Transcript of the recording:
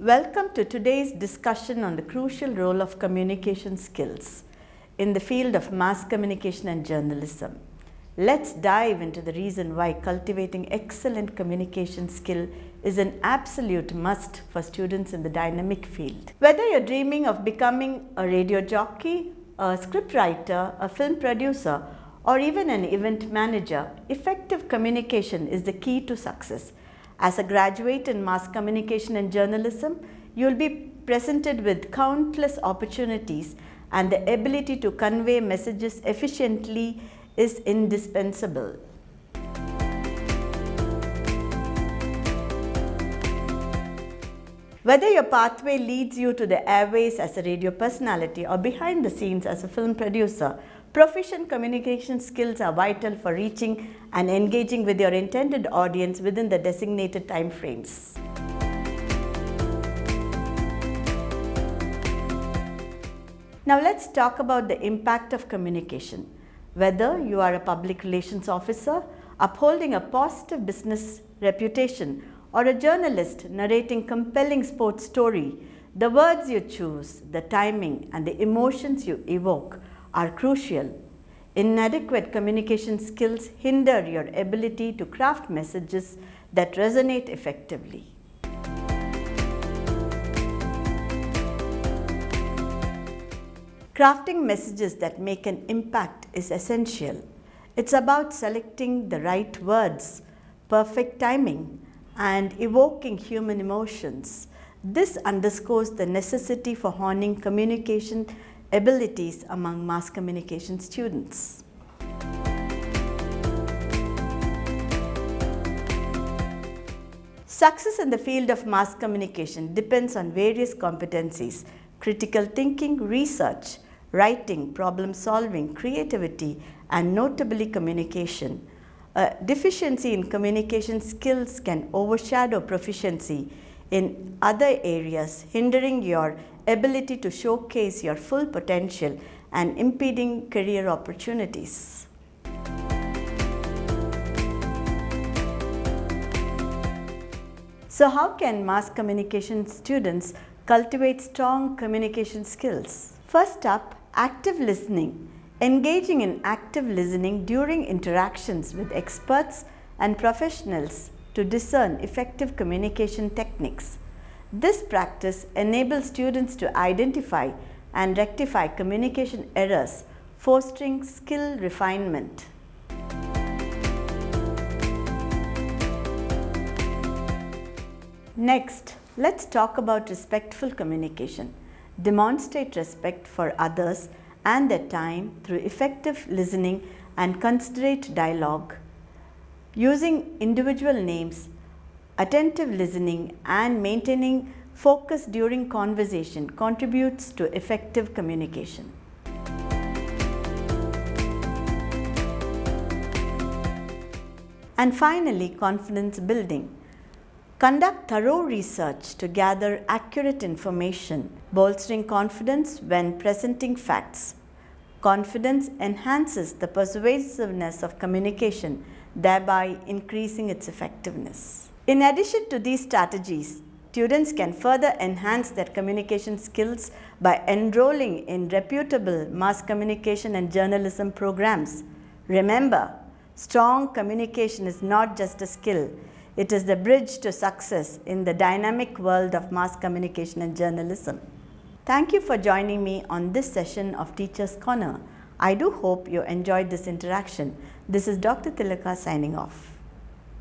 Welcome to today's discussion on the crucial role of communication skills in the field of mass communication and journalism. Let's dive into the reason why cultivating excellent communication skill is an absolute must for students in the dynamic field. Whether you're dreaming of becoming a radio jockey, a scriptwriter, a film producer, or even an event manager, effective communication is the key to success. As a graduate in mass communication and journalism, you will be presented with countless opportunities, and the ability to convey messages efficiently is indispensable. Whether your pathway leads you to the airways as a radio personality or behind the scenes as a film producer, proficient communication skills are vital for reaching and engaging with your intended audience within the designated time frames. Now let's talk about the impact of communication. Whether you are a public relations officer upholding a positive business reputation or a journalist narrating compelling sports story, the words you choose, the timing, and the emotions you evoke are crucial. Inadequate communication skills hinder your ability to craft messages that resonate effectively. Crafting messages that make an impact is essential. It's about selecting the right words, perfect timing, and evoking human emotions. This underscores the necessity for honing communication abilities among mass communication students. Success in the field of mass communication depends on various competencies: critical thinking, research, writing, problem solving, creativity, and notably communication. A deficiency in communication skills can overshadow proficiency in other areas, hindering your ability to showcase your full potential and impeding career opportunities. So how can mass communication students cultivate strong communication skills? First up, active listening. Engaging in active listening during interactions with experts and professionals to discern effective communication techniques. This practice enables students to identify and rectify communication errors, fostering skill refinement. Next, let's talk about respectful communication. Demonstrate respect for others and their time through effective listening and considerate dialogue. Using individual names, attentive listening, and maintaining focus during conversation contributes to effective communication. And finally, confidence building. Conduct thorough research to gather accurate information, bolstering confidence when presenting facts. Confidence enhances the persuasiveness of communication, thereby increasing its effectiveness. In addition to these strategies, students can further enhance their communication skills by enrolling in reputable mass communication and journalism programs. Remember, strong communication is not just a skill. It is the bridge to success in the dynamic world of mass communication and journalism. Thank you for joining me on this session of Teacher's Corner. I do hope you enjoyed this interaction. This is Dr. Thilaka signing off.